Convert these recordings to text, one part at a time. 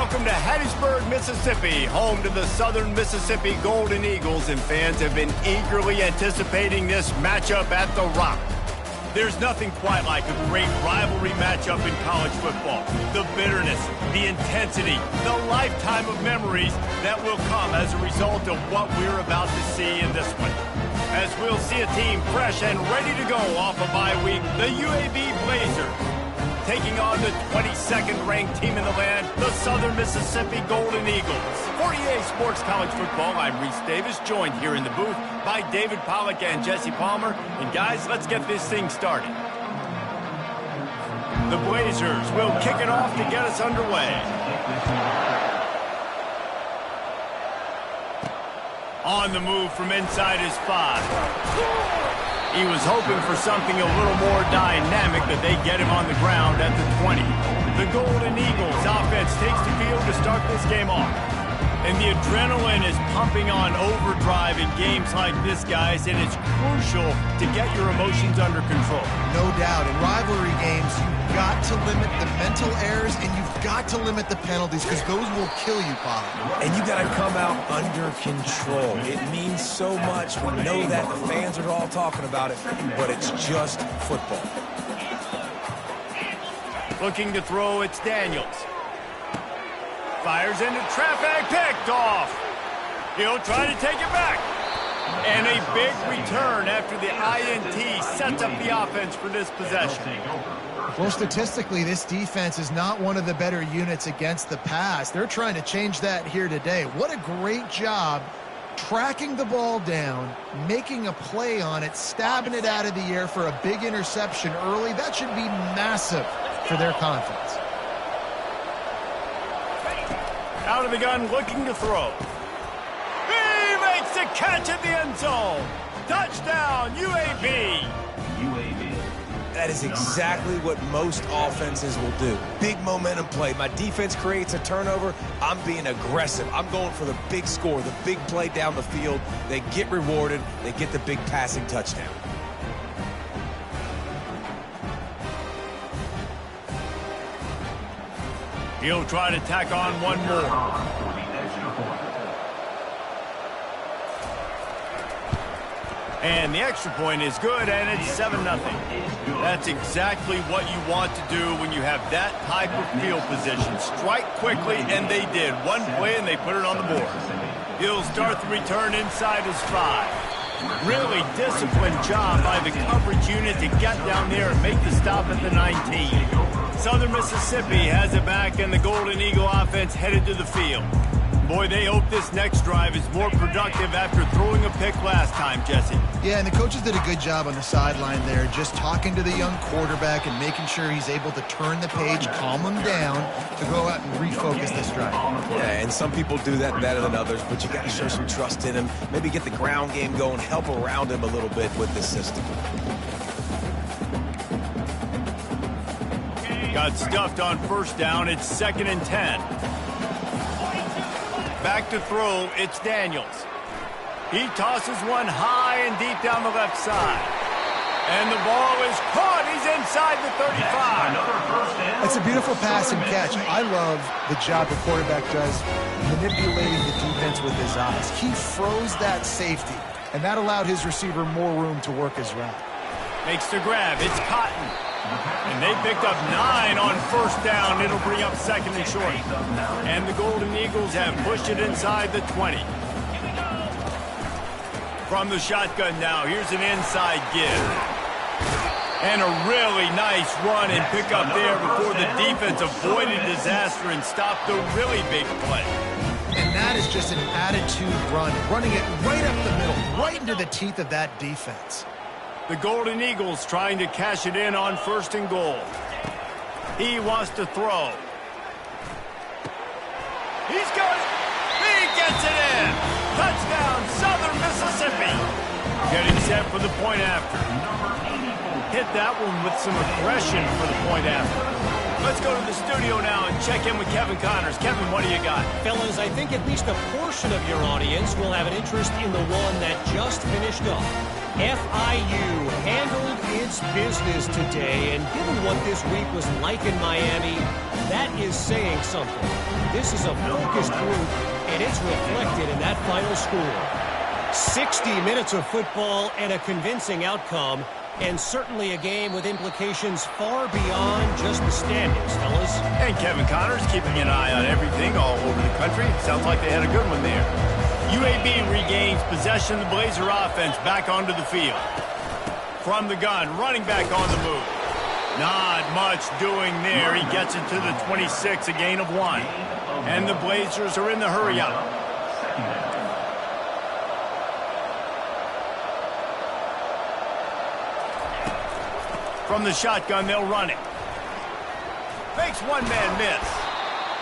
Welcome to Hattiesburg, Mississippi, home to the Southern Mississippi Golden Eagles, and fans have been eagerly anticipating this matchup at the Rock. There's nothing quite like a great rivalry matchup in college football. The bitterness, the intensity, the lifetime of memories that will come as a result of what we're about to see in this one. As we'll see a team fresh and ready to go off a bye week, the UAB Blazers, taking on the 22nd ranked team in the land, the Southern Mississippi Golden Eagles. For EA Sports College Football, I'm Reese Davis, joined here in the booth by David Pollack and Jesse Palmer. And guys, let's get this thing started. The Blazers will kick it off to get us underway. On the move from inside his 5. He was hoping for something a little more dynamic, but they get him on the ground at the 20. The Golden Eagles offense takes the field to start this game off. And the adrenaline is pumping on overdrive in games like this, guys, and it's crucial to get your emotions under control. No doubt. In rivalry games, you've got to limit the mental errors, and you've got to limit the penalties, because those will kill you, Pollard. And you got to come out under control. It means so much. We know that. The fans are all talking about it, but it's just football. Looking to throw, it's Daniels. Fires into traffic, picked off. He'll try to take it back. And a big return after the INT sets up the offense for this possession. Well, statistically, this defense is not one of the better units against the pass. They're trying to change that here today. What a great job tracking the ball down, making a play on it, stabbing it out of the air for a big interception early. That should be massive for their confidence. Out of the gun, looking to throw. He makes the catch at the end zone. Touchdown, UAB. That is exactly what most offenses will do. Big momentum play. My defense creates a turnover. I'm being aggressive. I'm going for the big score, the big play down the field. They get rewarded. They get the big passing touchdown. He'll try to tack on one more. And the extra point is good, and it's 7-0. That's exactly what you want to do when you have that type of field position. Strike quickly, and they did. One play, and they put it on the board. He'll start the return inside his 5. Really disciplined job by the coverage unit to get down there and make the stop at the 19. Southern Mississippi has it back, and the Golden Eagle offense headed to the field. Boy, they hope this next drive is more productive after throwing a pick last time, Jesse. Yeah, and the coaches did a good job on the sideline there, just talking to the young quarterback and making sure he's able to turn the page, calm him down, to go out and refocus this drive. Yeah, and some people do that better than others, but you got to show some trust in him. Maybe get the ground game going, help around him a little bit with this system. Got stuffed on first down. It's 2nd and 10. Back to throw, it's Daniels. He tosses one high and deep down the left side. And the ball is caught. He's inside the 35. It's a beautiful pass and catch. I love the job the quarterback does manipulating the defense with his eyes. He froze that safety, and that allowed his receiver more room to work his route. Makes the grab. It's Cotton. And they picked up 9 on first down. It'll bring up 2nd and short. And the Golden Eagles have pushed it inside the 20. From the shotgun now, here's an inside give. And a really nice run and pick up there before the defense avoided disaster and stopped the really big play. And that is just an attitude run, running it right up the middle, right into the teeth of that defense. The Golden Eagles trying to cash it in on 1st and goal. He wants to throw. He's got it. He gets it in. Touchdown, Southern Mississippi. Getting set for the point after. Hit that one with some aggression for the point after. Let's go to the studio now and check in with Kevin Connors. Kevin, what do you got? Fellas, I think at least a portion of your audience will have an interest in the one that just finished up. FIU handled its business today, and given what this week was like in Miami, That is saying something. This is a focused group, and it's reflected in that final score. 60 minutes of football and a convincing outcome, and certainly a game with implications far beyond just the standings, fellas. And Kevin Connors keeping an eye on everything all over the country. Sounds like they had a good one there. UAB regains possession of the Blazer offense back onto the field. From the gun, running back on the move. Not much doing there. He gets it to the 26, a gain of 1. And the Blazers are in the hurry up. From the shotgun, they'll run it. Makes one man miss.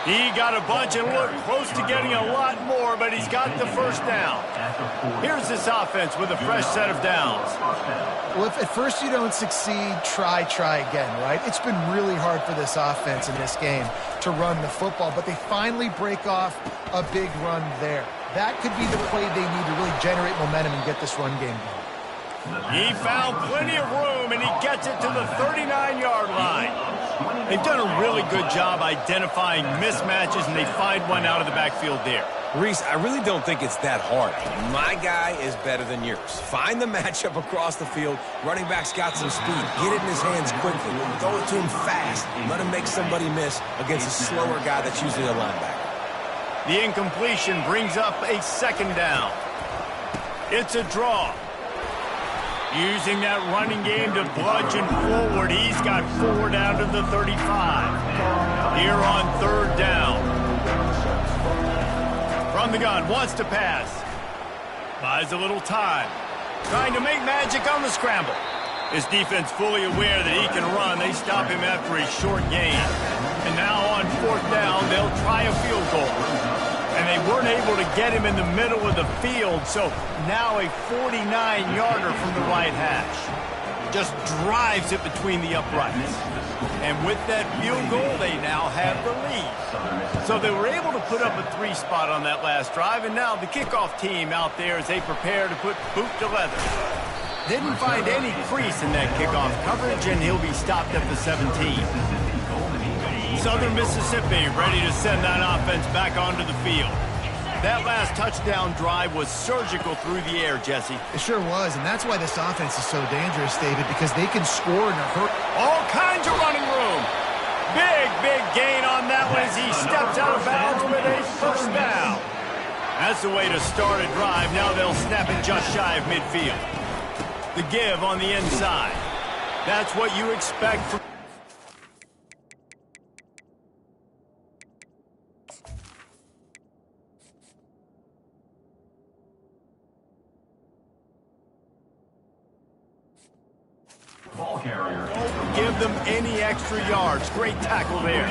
He got a bunch and looked close to getting a lot more, but he's got the first down. Here's this offense with a fresh set of downs. Well, if at first you don't succeed, try again, right? It's been really hard for this offense in this game to run the football, but they finally break off a big run there. That could be the play they need to really generate momentum and get this run game going. He found plenty of room, and he gets it to the 39-yard line. They've done a really good job identifying mismatches, and they find one out of the backfield there. Reese, I really don't think it's that hard. My guy is better than yours. Find the matchup across the field. Running back's got some speed. Get it in his hands quickly. Throw it to him fast. Let him make somebody miss against a slower guy that's usually a linebacker. The incompletion brings up a second down. It's a draw. Using that running game to bludgeon forward. He's got 4 down to the 35. Here on third down. From the gun, wants to pass. Buys a little time. Trying to make magic on the scramble. His defense fully aware that he can run. They stop him after a short gain. And now on fourth down, they'll try a field goal. And they weren't able to get him in the middle of the field, so now a 49-yarder from the right hash. Just drives it between the uprights. And with that field goal, they now have the lead. So they were able to put up a 3 spot on that last drive, and now the kickoff team out there as they prepare to put boot to leather. Didn't find any crease in that kickoff coverage, and he'll be stopped at the 17. Southern Mississippi ready to send that offense back onto the field. That last touchdown drive was surgical through the air, Jesse. It sure was, and that's why this offense is so dangerous, David, because they can score in a hurry. All kinds of running room. Big gain on that one as he steps out of bounds with a first down. That's the way to start a drive. Now they'll snap it just shy of midfield. The give on the inside. That's what you expect from... Give them any extra yards. Great tackle there.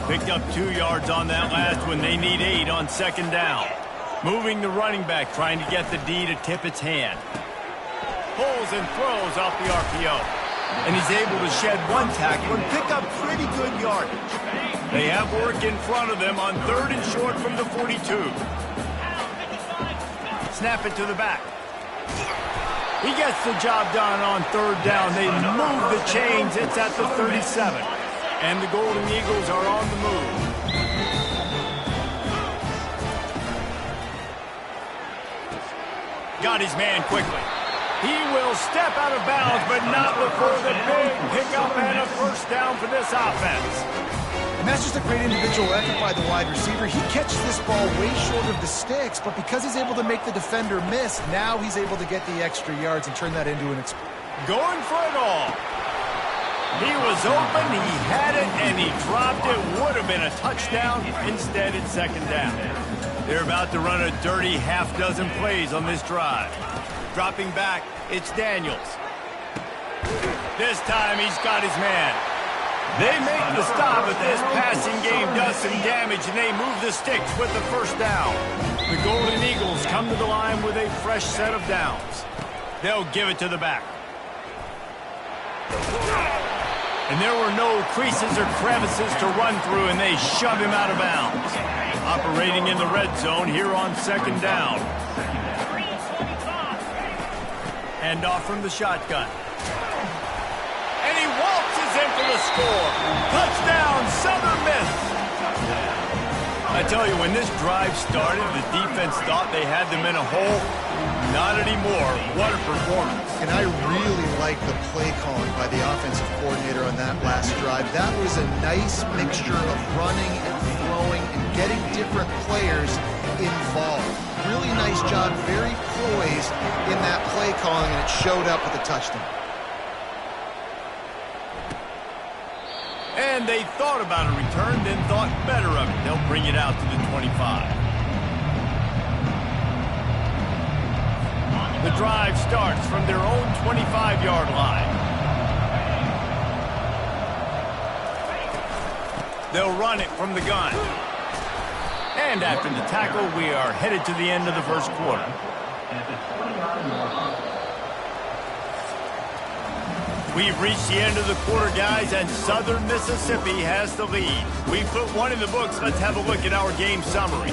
Picked up 2 yards on that last one. They need 8 on second down. Moving the running back, trying to get the D to tip its hand. Pulls and throws off the RPO. And he's able to shed 1 tackle and pick up pretty good yardage. They have work in front of them on 3rd and short from the 42. Snap it to the back. He gets the job done on 3rd down. They move the chains. It's at the 37. And the Golden Eagles are on the move. Got his man quickly. He will step out of bounds, but not before the big pickup and a first down for this offense. And that's just a great individual effort by the wide receiver. He catches this ball way short of the sticks, but because he's able to make the defender miss, now he's able to get the extra yards and turn that into an... Going for it all. He was open, he had it, and he dropped it. Would have been a touchdown. Instead, it's second down. They're about to run a dirty half-dozen plays on this drive. Dropping back, it's Daniels. This time, he's got his man. They make the stop, but this passing game does some damage, and they move the sticks with the first down. The Golden Eagles come to the line with a fresh set of downs. They'll give it to the back. And there were no creases or crevices to run through, and they shove him out of bounds. Operating in the red zone here on second down. Hand off from the shotgun. And he waltzes in for the score. Touchdown, Southern Miss. wins. I tell you, when this drive started, the defense thought they had them in a hole. Not anymore. What a performance. And I really like the play calling by the offensive coordinator on that last drive. That was a nice mixture of running and throwing and getting different players involved. Really nice job, very poised in that play calling, and it showed up with a touchdown. And they thought about a return, then thought better of it. They'll bring it out to the 25. The drive starts from their own 25-yard line. They'll run it from the gun. And after the tackle, we are headed to the end of the first quarter. We've reached the end of the quarter, guys, and Southern Mississippi has the lead. We put one in the books. Let's have a look at our game summary.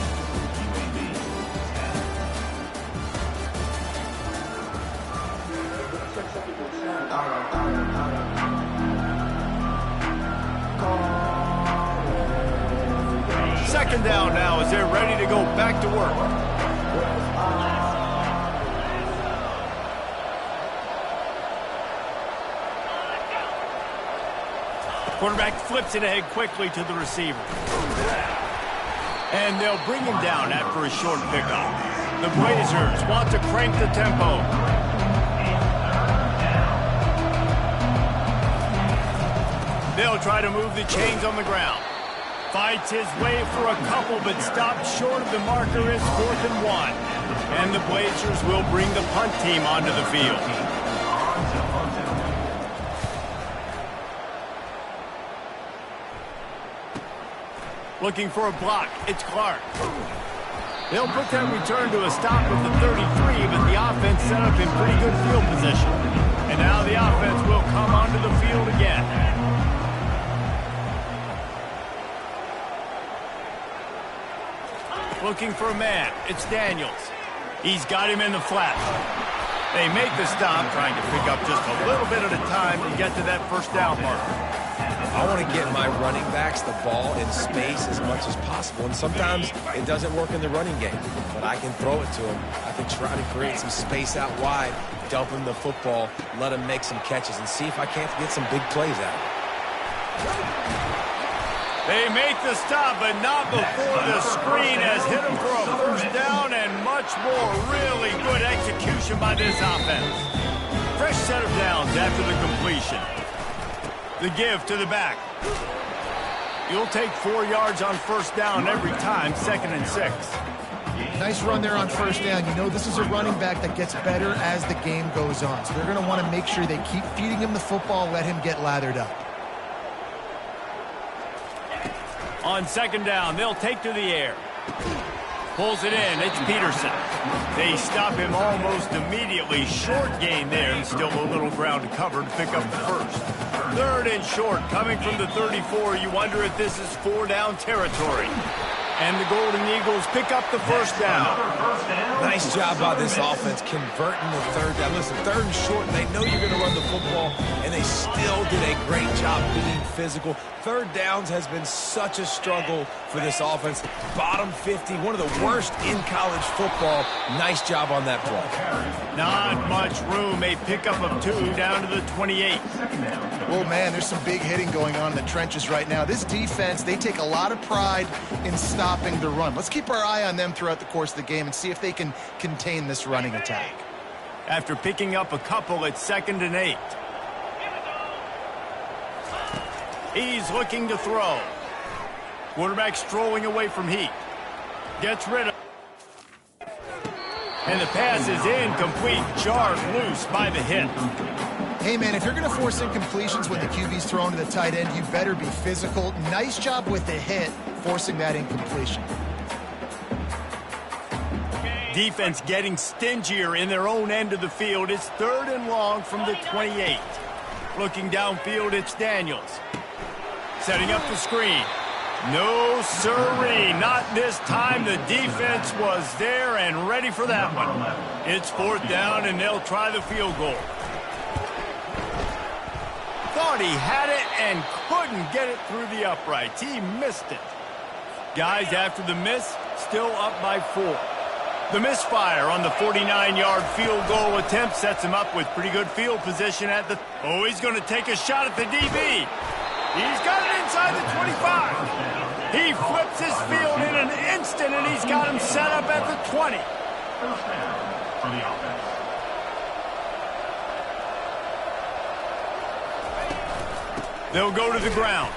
Second down now as they're ready to go back to work. Quarterback flips it ahead quickly to the receiver. And they'll bring him down after a short pickup. The Blazers want to crank the tempo. They'll try to move the chains on the ground. Fights his way for a couple, but stopped short of the marker. It's 4th and 1. And the Blazers will bring the punt team onto the field. Looking for a block. It's Clark. They'll put that return to a stop at the 33, but the offense set up in pretty good field position. And now the offense will come onto the field again. Looking for a man. It's Daniels. He's got him in the flat. They make the stop, trying to pick up just a little bit at a time to get to that first down marker. I want to get my running backs the ball in space as much as possible, and sometimes it doesn't work in the running game, but I can throw it to them. I can try to create some space out wide, dump them the football, let them make some catches, and see if I can't get some big plays out of it. They make the stop, but not before the screen has hit them for a first down, and much more. Really good execution by this offense. Fresh set of downs after the completion. The give to the back. You'll take 4 yards on first down every time, 2nd and 6. Nice run there on first down. You know, this is a running back that gets better as the game goes on. So they're going to want to make sure they keep feeding him the football, let him get lathered up. On 2nd down, they'll take to the air. Pulls it in. It's Peterson. They stop him almost immediately. Short gain there, and still a little ground to cover to pick up the first. 3rd and short, coming from the 34. You wonder if this is 4-down territory. And the Golden Eagles pick up the first down. Nice job by this offense converting the 3rd down. Listen, 3rd and short, they know you're going to run the football, and they still did a great job being physical. 3rd downs has been such a struggle for this offense. Bottom 50, one of the worst in college football. Nice job on that play. Not much room. A pickup of 2 down to the 28. Oh, man, there's some big hitting going on in the trenches right now. This defense, they take a lot of pride in stopping the run. Let's keep our eye on them throughout the course of the game and see if they can contain this running attack. After picking up a couple, it's 2nd and 8. He's looking to throw. Quarterback strolling away from heat. Gets rid of. And the pass is incomplete. Jarred loose by the hit. Hey, man, if you're going to force incompletions when the QB's thrown to the tight end, you better be physical. Nice job with the hit, forcing that incompletion. Defense getting stingier in their own end of the field. It's 3rd and long from the 28. Looking downfield, it's Daniels. Setting up the screen. No, sirree, not this time. The defense was there and ready for that one. It's 4th down, and they'll try the field goal. thought he had it and couldn't get it through the uprights. He missed it. Guys, after the miss, still up by 4. The misfire on the 49-yard field goal attempt sets him up with pretty good field position at the... Oh, he's going to take a shot at the DB. He's got it inside the 25. He flips his field in an instant, and he's got him set up at the 20. First down for the offense. They'll go to the ground.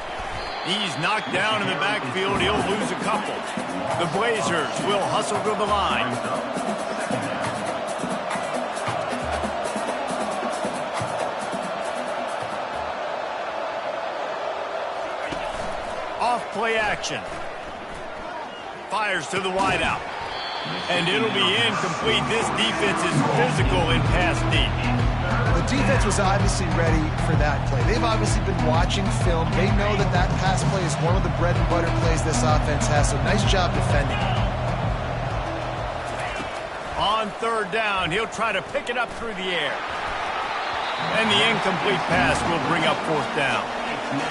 He's knocked down in the backfield. He'll lose a couple. The Blazers will hustle to the line. Off play action. Fires to the wideout. And it'll be incomplete. This defense is physical in pass deep. The defense was obviously ready for that play. They've obviously been watching film. They know that that pass play is one of the bread and butter plays this offense has, so nice job defending. On third down, he'll try to pick it up through the air. And the incomplete pass will bring up fourth down.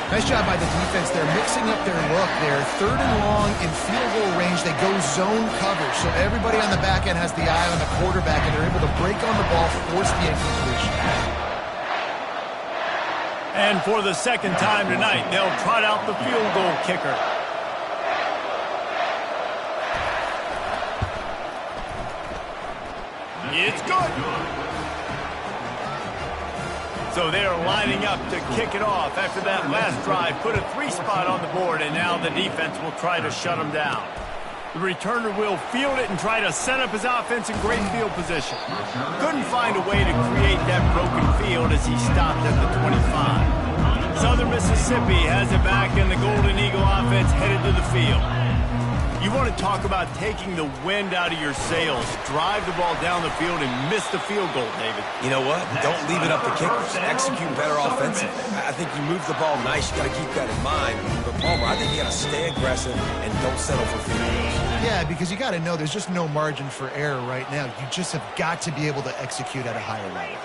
Nice job by the defense. They're mixing up their look. They're third and long in field goal range. They go zone coverage, so everybody on the back end has the eye on the quarterback, and they're able to break on the ball, force the incompletion. And for the second time tonight, they'll trot out the field goal kicker. It's good. So they're lining up to kick it off after that last drive. Put a 3-spot on the board, and now the defense will try to shut them down. The returner will field it and try to set up his offense in great field position. Couldn't find a way to create that broken field as he stopped at the 25. Southern Mississippi has it back, and the Golden Eagle offense headed to the field. You want to talk about taking the wind out of your sails. Drive the ball down the field and miss the field goal, David. You know what? Don't leave it up to kickers. Execute better offensively. I think you move the ball nice. You got to keep that in mind. But Palmer, I think you got to stay aggressive and don't settle for field goals. Yeah, because you got to know there's just no margin for error right now. You just have got to be able to execute at a higher level.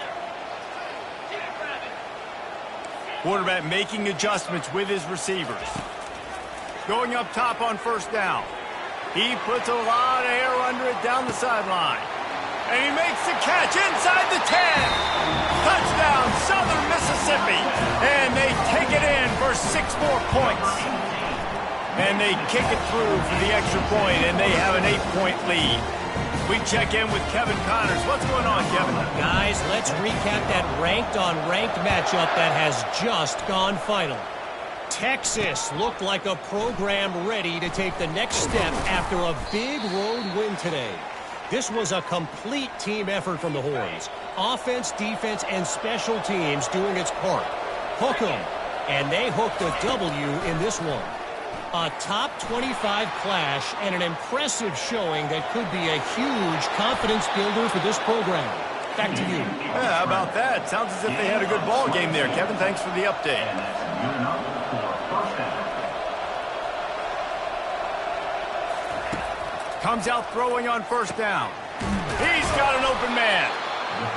Quarterback making adjustments with his receivers. Going up top on first down. He puts a lot of air under it down the sideline. And he makes the catch inside the 10. Touchdown, Southern Mississippi. And they take it in for 6 more points. And they kick it through for the extra point, and they have an 8-point lead. We check in with Kevin Connors. What's going on, Kevin? Guys, let's recap that ranked-on-ranked matchup that has just gone final. Texas looked like a program ready to take the next step after a big road win today. This was a complete team effort from the Horns. Offense, defense, and special teams doing its part. Hook 'em, and they hooked a W in this one. A top 25 clash and an impressive showing that could be a huge confidence builder for this program. Back to you. Yeah, how about that? Sounds as if they had a good ball game there, Kevin. Thanks for the update. Comes out throwing on first down. He's got an open man.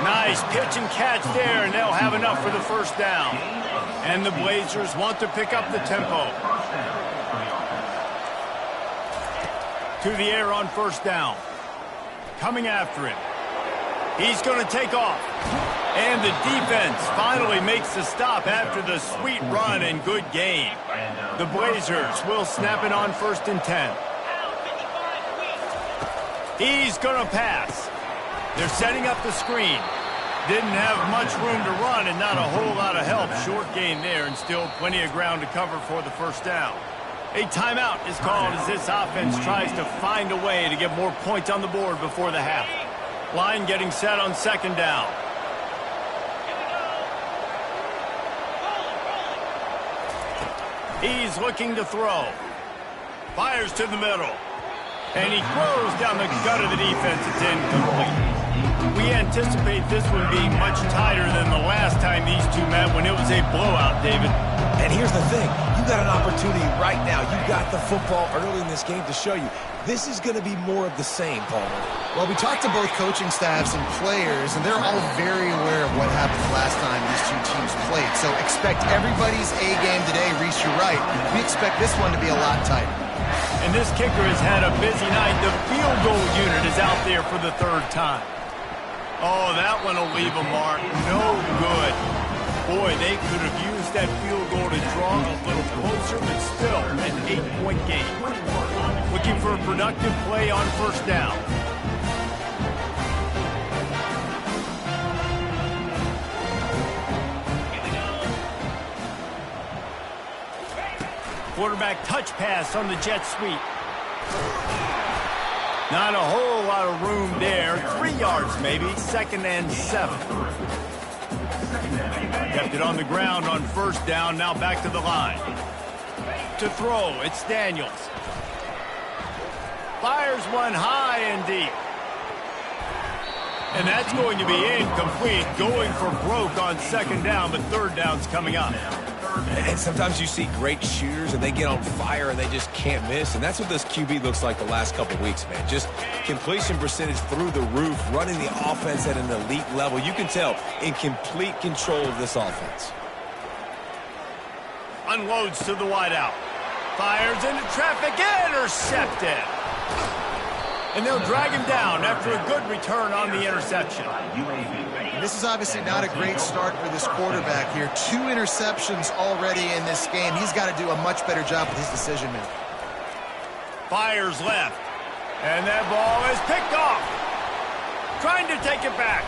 Nice pitch and catch there, and they'll have enough for the first down. And the Blazers want to pick up the tempo. To the air on first down. Coming after him. He's going to take off. And the defense finally makes the stop after the sweet run and good game. The Blazers will snap it on first and 10. He's going to pass. They're setting up the screen. Didn't have much room to run and not a whole lot of help. Short gain there and still plenty of ground to cover for the first down. A timeout is called as this offense tries to find a way to get more points on the board before the half. Line getting set on second down. He's looking to throw. Fires to the middle. And he throws down the gut of the defense. It's incomplete. We anticipate this one being much tighter than the last time these two met when it was a blowout, David. And here's the thing. You got an opportunity right now. You got the football early in this game to show you. This is going to be more of the same, Palmer. Well, we talked to both coaching staffs and players, and they're all very aware of what happened the last time these two teams played. So expect everybody's A game today. Reese, you're right. We expect this one to be a lot tighter. And this kicker has had a busy night. The field goal unit is out there for the third time. Oh, that one will leave a mark. No good. Boy, they could have used that field goal to draw a little closer, but still an 8-point game. Looking for a productive play on first down. Quarterback touch pass on the jet sweep. Not a whole lot of room there. 3 yards maybe. 2nd and 7. Kept it on the ground on first down. Now back to the line. To throw, it's Daniels. Fires one high and deep. And that's going to be incomplete. Going for broke on 2nd down, but 3rd down's coming up. And sometimes you see great shooters and they get on fire and they just can't miss. And that's what this QB looks like the last couple weeks, man. Just completion percentage through the roof, running the offense at an elite level. You can tell in complete control of this offense. Unloads to the wideout. Fires into traffic. Intercepted. And they'll drag him down after a good return on the interception. This is obviously not a great start for this quarterback here. 2 interceptions already in this game. He's got to do a much better job with his decision making. Fires left. And that ball is picked off. Trying to take it back.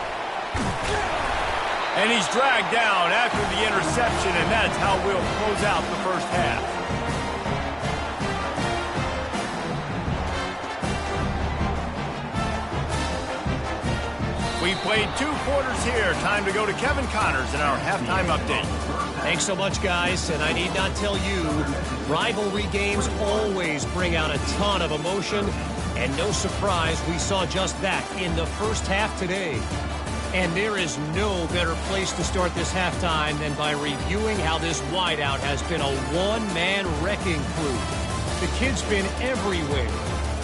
And he's dragged down after the interception, and that's how we'll close out the first half. We played 2 quarters here. Time to go to Kevin Connors in our halftime update. Thanks so much, guys. And I need not tell you, rivalry games always bring out a ton of emotion. And no surprise, we saw just that in the first half today. And there is no better place to start this halftime than by reviewing how this wideout has been a one-man wrecking crew. The kid's been everywhere.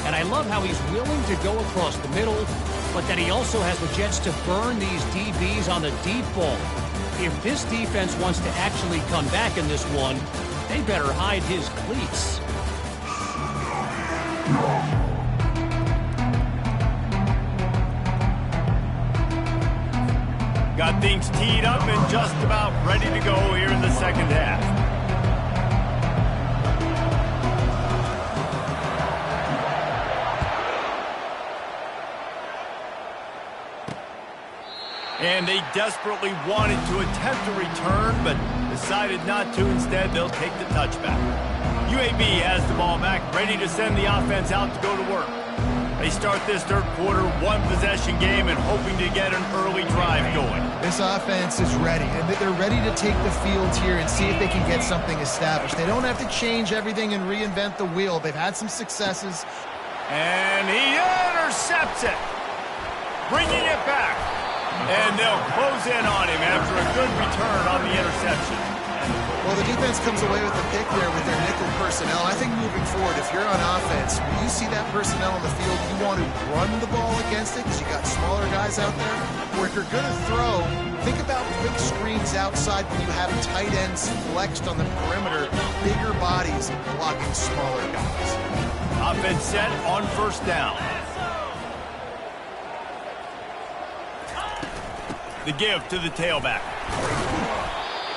And I love how he's willing to go across the middle, but that he also has the Jets to burn these DBs on the deep ball. If this defense wants to actually come back in this one, they better hide his cleats. Got things teed up and just about ready to go here in the second half. And they desperately wanted to attempt a return, but decided not to. Instead, they'll take the touchback. UAB has the ball back, ready to send the offense out to go to work. They start this third quarter, 1-possession game, and hoping to get an early drive going. This offense is ready, and they're ready to take the field here and see if they can get something established. They don't have to change everything and reinvent the wheel. They've had some successes. And he intercepts it, bringing it back. And they'll close in on him after a good return on the interception. Well, the defense comes away with the pick there with their nickel personnel. I think moving forward, if you're on offense, when you see that personnel on the field, you want to run the ball against it because you got smaller guys out there. Or if you're going to throw, think about quick screens outside when you have tight ends flexed on the perimeter, bigger bodies blocking smaller guys. Offense set on first down. The give to the tailback.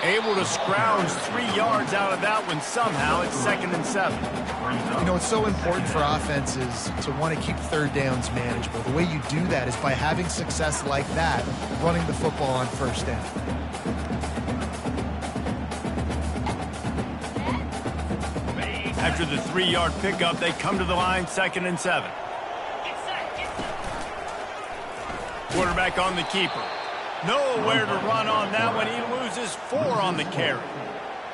Able to scrounge 3 yards out of that one somehow. It's 2nd and 7. You know, it's so important for offenses to want to keep third downs manageable. The way you do that is by having success like that, running the football on first down. After the 3-yard pickup, they come to the line, 2nd and 7. Quarterback on the keeper. Nowhere to run on that one. He loses 4 on the carry.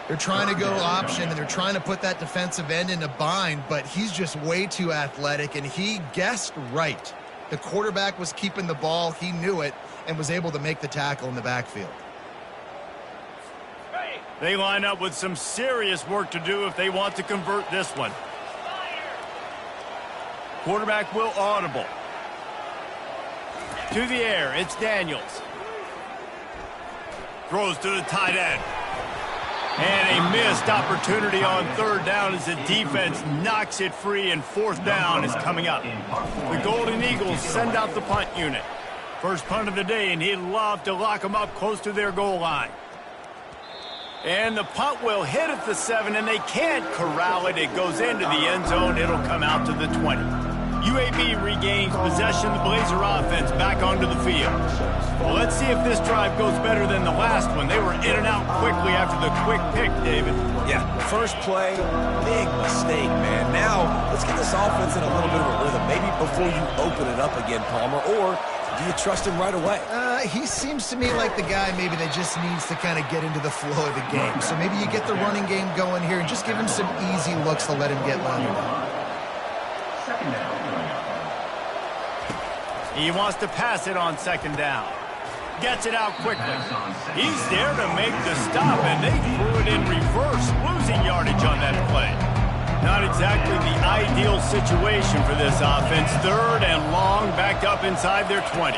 They're trying to go option, and they're trying to put that defensive end in a bind, but he's just way too athletic, and he guessed right. The quarterback was keeping the ball. He knew it and was able to make the tackle in the backfield. They line up with some serious work to do if they want to convert this one. Quarterback will audible. To the air, it's Daniels. Throws to the tight end. And a missed opportunity on third down as the defense knocks it free, and fourth down is coming up. The Golden Eagles send out the punt unit. First punt of the day, and he'd love to lock them up close to their goal line. And the punt will hit at the 7, and they can't corral it. It goes into the end zone. It'll come out to the 20. UAB regains possession of the Blazer offense back onto the field. Well, let's see if this drive goes better than the last one. They were in and out quickly after the quick pick, David. Yeah, first play, big mistake, man. Now, let's get this offense in a little bit of a rhythm. Maybe before you open it up again, Palmer, or do you trust him right away? He seems to me like the guy maybe that just needs to kind of get into the flow of the game. So maybe you get the running game going here and just give him some easy looks to let him get loaded up. Second down. He wants to pass it on second down. Gets it out quickly. He's there to make the stop, and they threw it in reverse, losing yardage on that play. Not exactly the ideal situation for this offense. Third and long, backed up inside their 20.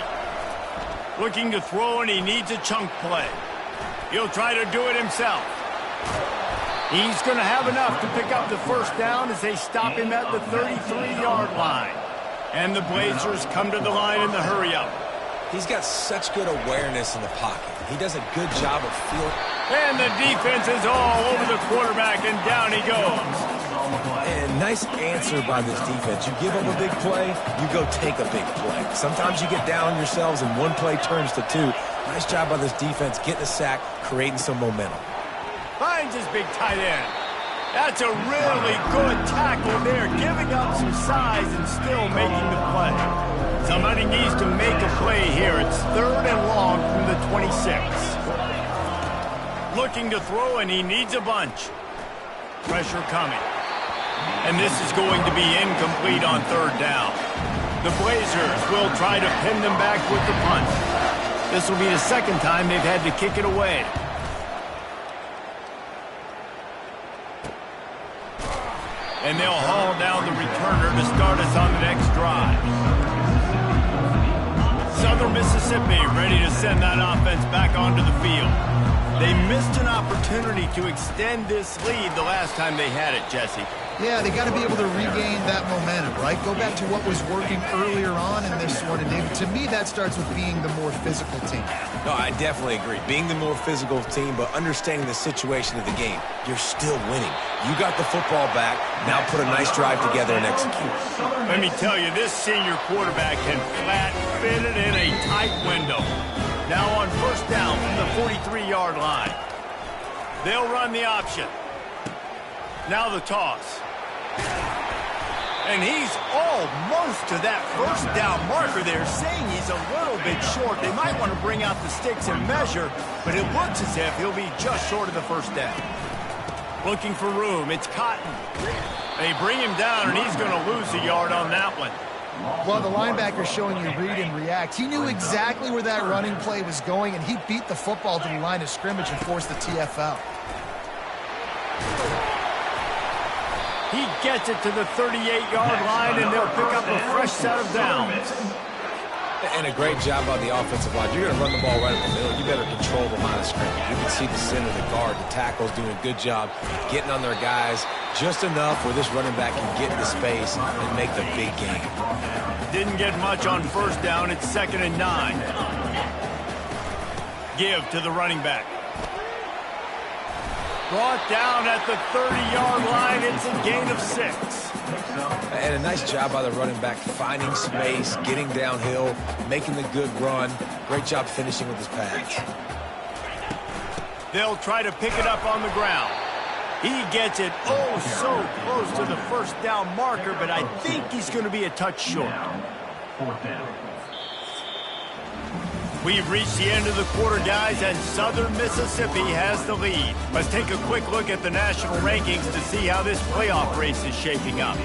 Looking to throw, and he needs a chunk play. He'll try to do it himself. He's going to have enough to pick up the first down as they stop him at the 33-yard line. And the Blazers come to the line in the hurry-up. He's got such good awareness in the pocket. He does a good job of feeling. And the defense is all over the quarterback, and down he goes. And nice answer by this defense. You give up a big play, you go take a big play. Sometimes you get down on yourselves and one play turns to two. Nice job by this defense getting a sack, creating some momentum. Finds his big tight end. That's a really good tackle there, giving up some size and still making the play. Somebody needs to make a play here. It's third and long from the 26. Looking to throw, and he needs a bunch. Pressure coming. And this is going to be incomplete on third down. The Blazers will try to pin them back with the punt. This will be the second time they've had to kick it away. And they'll haul down the returner to start us on the next drive. Southern Mississippi ready to send that offense back onto the field. They missed an opportunity to extend this lead the last time they had it, Jesse. Yeah, they got to be able to regain that momentum, right? Go back to what was working earlier on in this one. And David, to me, that starts with being the more physical team. No, I definitely agree. Being the more physical team, but understanding the situation of the game. You're still winning. You got the football back. Now put a nice drive together and execute. Let me tell you, this senior quarterback can flat fit it in a tight window. Now on first down from the 43-yard line. They'll run the option. Now the toss. And he's almost to that first down marker there, saying he's a little bit short. They might want to bring out the sticks and measure, but it looks as if he'll be just short of the first down. Looking for room, it's Cotton. They bring him down, and he's going to lose a yard on that one. Well, the linebacker's showing you read and react. He knew exactly where that running play was going, and he beat the football to the line of scrimmage and forced the TFL. He gets it to the 38-yard line, and they'll pick up a fresh set of downs. And a great job by the offensive line. You're going to run the ball right up the middle. You better control the line of scrimmage. You can see the center, the guard, the tackles doing a good job getting on their guys just enough where this running back can get into space and make the big game. Didn't get much on first down. It's 2nd and 9. Give to the running back. Brought down at the 30-yard line. It's a gain of 6. And a nice job by the running back, finding space, getting downhill, making the good run. Great job finishing with his pass. They'll try to pick it up on the ground. He gets it so close to the first down marker, but I think he's going to be a touch short. Fourth down. We've reached the end of the quarter, guys, and Southern Mississippi has the lead. Let's take a quick look at the national rankings to see how this playoff race is shaping up.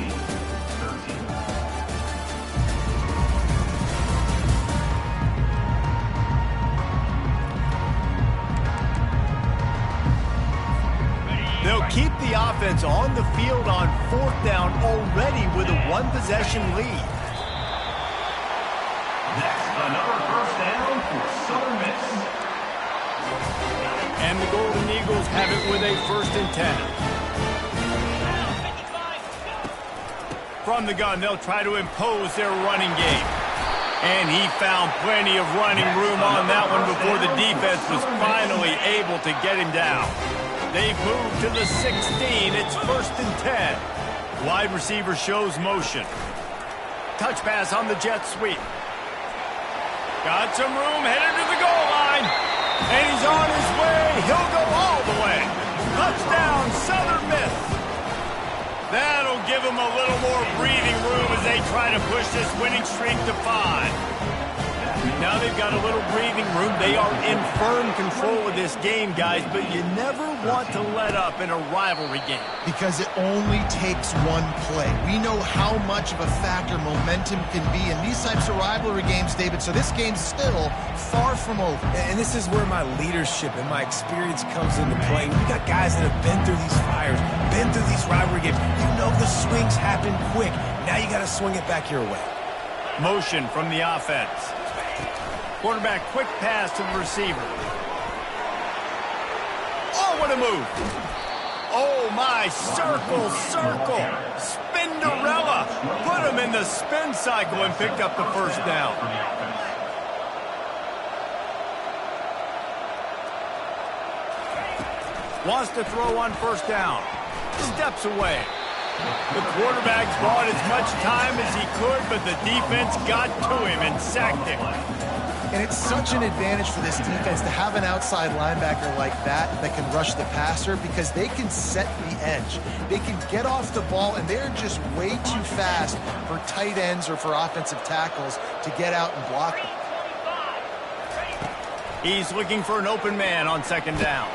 offense on the field on 4th down already with a one-possession lead. That's another first down for Southern Miss. And the Golden Eagles have it with a 1st and 10. From the gun, they'll try to impose their running game. And he found plenty of running room on that one before the defense was finally able to get him down. They've moved to the 16. It's 1st and 10. Wide receiver shows motion. Touch pass on the jet sweep. Got some room, headed to the goal line. And he's on his way. He'll go all the way. Touchdown, Southern Miss. That'll give them a little more breathing room as they try to push this winning streak to 5. Now they've got a little breathing room. They are in firm control of this game, guys, but you never want to let up in a rivalry game. Because it only takes one play. We know how much of a factor momentum can be in these types of rivalry games, David, so this game's still far from over. And this is where my leadership and my experience comes into play. We got guys that have been through these fires, been through these rivalry games. You know the swings happen quick. Now you got to swing it back your way. Motion from the offense. Quarterback, quick pass to the receiver. Oh, what a move. Oh, my, circle. Spinderella. Put him in the spin cycle and picked up the 1st down. Wants to throw on 1st down. Steps away. The quarterback's bought as much time as he could, but the defense got to him and sacked him. And it's such an advantage for this defense to have an outside linebacker like that can rush the passer because they can set the edge. They can get off the ball, and they're just way too fast for tight ends or for offensive tackles to get out and block them. He's looking for an open man on 2nd down.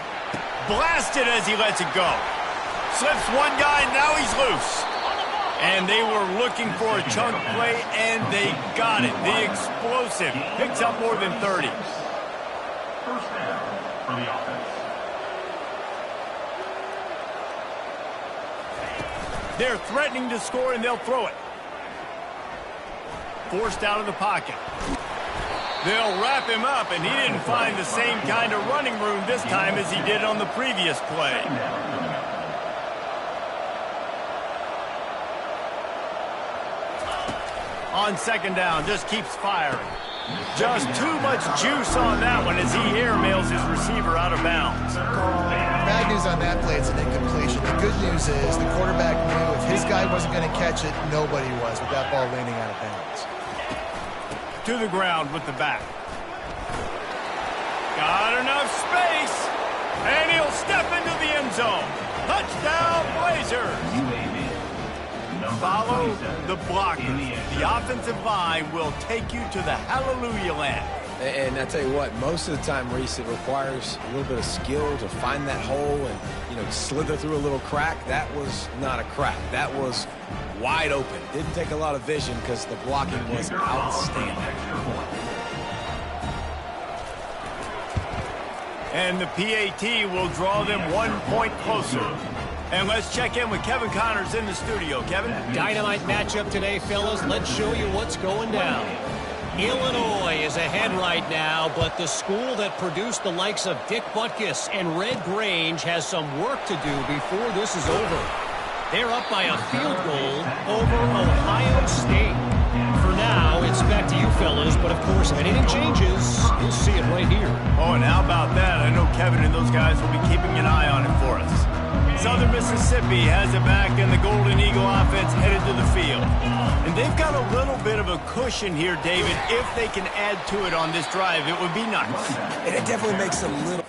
Blasted as he lets it go. Slips one guy, now he's loose. And they were looking for a chunk play, and they got it. The explosive picks up more than 30. 1st down for the offense. They're threatening to score, and they'll throw it. Forced out of the pocket. They'll wrap him up, and he didn't find the same kind of running room this time as he did on the previous play. On 2nd down, just keeps firing. Just too much juice on that one as he airmails his receiver out of bounds. Bad news on that play, it's an incompletion. The good news is the quarterback knew if his guy wasn't going to catch it, nobody was with that ball landing out of bounds. To the ground with the back. Got enough space, and he'll step into the end zone. Touchdown, Blazers! Follow the blockers. The offensive line will take you to the hallelujah land. And I tell you what, most of the time, Reese, it requires a little bit of skill to find that hole and, slither through a little crack. That was not a crack. That was wide open. Didn't take a lot of vision because the blocking was outstanding. And the PAT will draw them 1 point closer. And let's check in with Kevin Connors in the studio. Kevin? Dynamite matchup today, fellas. Let's show you what's going down. Illinois is ahead right now, but the school that produced the likes of Dick Butkus and Red Grange has some work to do before this is over. They're up by a field goal over Ohio State. For now, it's back to you fellas, but of course, if anything changes, you'll see it right here. Oh, and how about that? I know Kevin and those guys will be keeping an eye on it for us. Southern Mississippi has it back, and the Golden Eagle offense headed to the field. And they've got a little bit of a cushion here, David. If they can add to it on this drive, it would be nice. And it definitely makes it a little...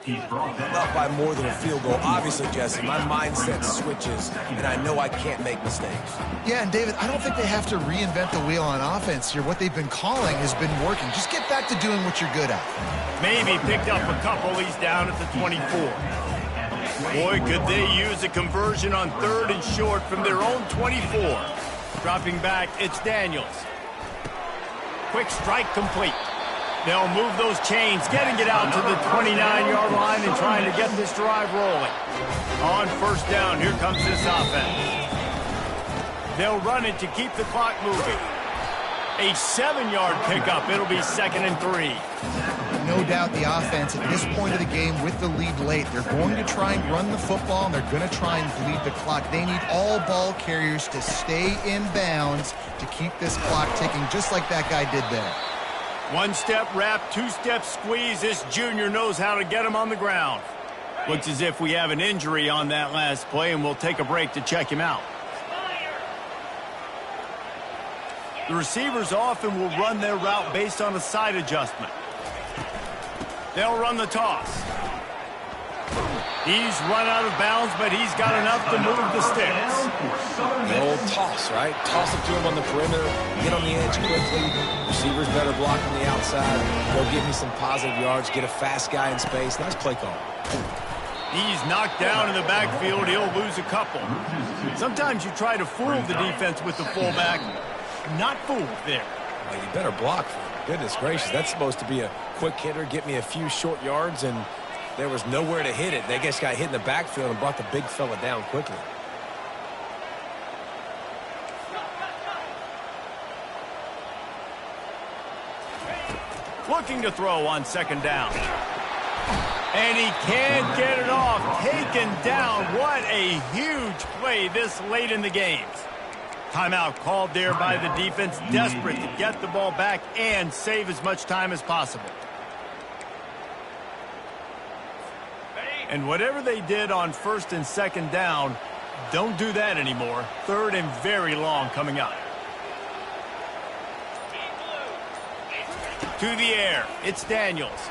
He's brought down. Up by more than a field goal. Obviously, Jesse, my mindset switches, and I know I can't make mistakes. Yeah, and David, I don't think they have to reinvent the wheel on offense here. What they've been calling has been working. Just get back to doing what you're good at. Maybe picked up a couple. He's down at the 24. Boy, could they use a conversion on 3rd and short from their own 24. Dropping back, it's Daniels. Quick strike complete. They'll move those chains, getting it out to the 29-yard line and trying to get this drive rolling. On 1st down, here comes this offense. They'll run it to keep the clock moving. A 7-yard pickup. It'll be 2nd and 3. No doubt the offense at this point of the game with the lead late, they're going to try and run the football, and they're going to try and bleed the clock. They need all ball carriers to stay in bounds to keep this clock ticking, just like that guy did there. 1-step wrap, 2-step squeeze. This junior knows how to get him on the ground. Looks as if we have an injury on that last play, and we'll take a break to check him out. The receivers often will run their route based on a side adjustment. They'll run the toss. He's run out of bounds, but he's got enough to move the sticks. The old toss, right? Toss it to him on the perimeter, get on the edge quickly. Receivers better block on the outside. They'll give me some positive yards, get a fast guy in space. Nice play call. He's knocked down in the backfield. He'll lose a couple. Sometimes you try to fool the defense with the fullback. Not fooled there. Well, you better block. Goodness gracious, that's supposed to be a quick hitter, get me a few short yards, and there was nowhere to hit it. They just got hit in the backfield and brought the big fella down quickly. Looking to throw on 2nd down. And he can't get it off. Taken down. What a huge play this late in the game. Timeout called there by the defense, desperate to get the ball back and save as much time as possible. And whatever they did on 1st and 2nd down, don't do that anymore. 3rd and very long coming up. To the air, it's Daniels.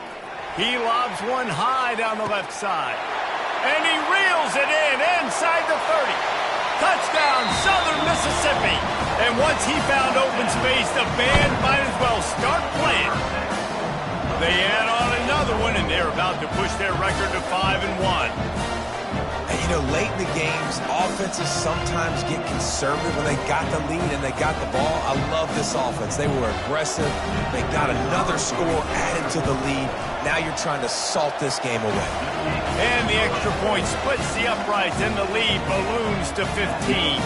He lobs one high down the left side. And he reels it in inside the 30. Touchdown, Southern Mississippi. And once he found open space, the band might as well start playing. They add on another one, and they're about to push their record to 5-1. And, you know, late in the games, offenses sometimes get conservative when they got the lead and they got the ball. I love this offense. They were aggressive. They got another score added to the lead. Now you're trying to salt this game away. And the extra point splits the uprights, and the lead balloons to 15.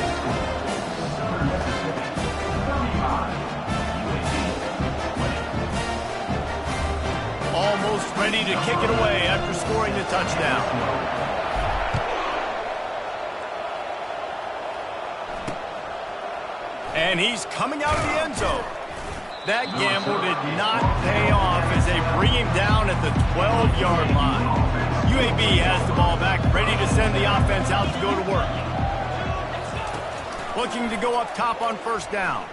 Almost ready to kick it away after scoring the touchdown. And he's coming out of the end zone. That gamble did not pay off as they bring him down at the 12-yard line. UAB has the ball back, ready to send the offense out to go to work. Looking to go up top on 1st down.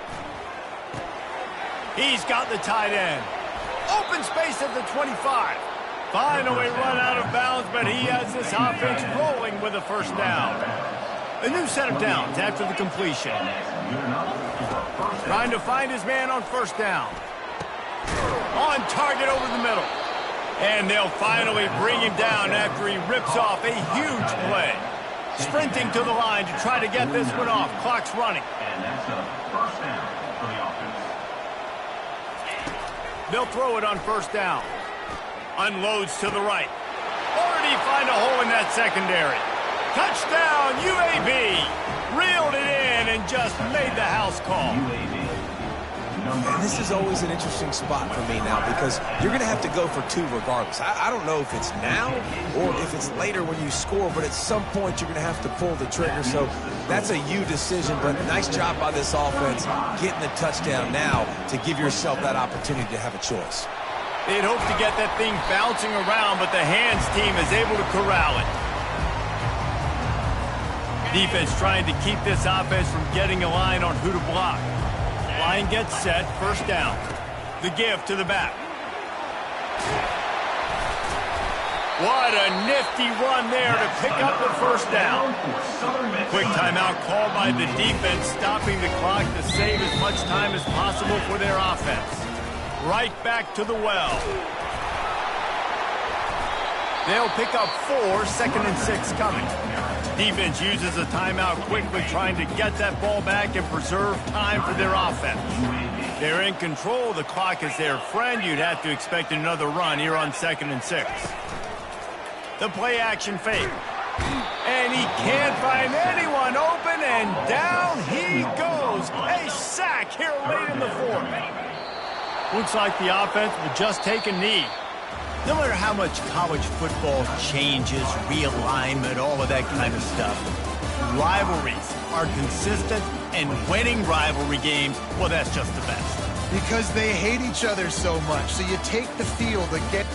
He's got the tight end. Open space at the 25. Finally run out of bounds, but he has this offense rolling with a 1st down. A new set of downs after the completion. Trying to find his man on 1st down. On target over the middle. And they'll finally bring him down after he rips off a huge play. Sprinting to the line to try to get this one off. Clock's running. And that's a 1st down for the offense. They'll throw it on 1st down. Unloads to the right. Already find a hole in that secondary. Touchdown, UAB. Reeled it in and just made the house call. And this is always an interesting spot for me now because you're going to have to go for 2 regardless. I don't know if it's now or if it's later when you score, but at some point you're going to have to pull the trigger. So that's a you decision, but nice job by this offense getting the touchdown now to give yourself that opportunity to have a choice. They'd hope to get that thing bouncing around, but the hands team is able to corral it. Defense trying to keep this offense from getting a line on who to block. Line gets set, 1st down. The give to the back. What a nifty run there to pick up the first down. Quick timeout called by the defense, stopping the clock to save as much time as possible for their offense. Right back to the well. They'll pick up 4, 2nd and 6 coming. Defense uses a timeout quickly, trying to get that ball back and preserve time for their offense. They're in control. The clock is their friend. You'd have to expect another run here on 2nd and 6. The play action fake. And he can't find anyone open, and down he goes. A sack here late in the 4th. Looks like the offense will just take a knee. No matter how much college football changes, realignment, all of that kind of stuff, rivalries are consistent, and winning rivalry games, well, that's just the best. Because they hate each other so much, so you take the field to get...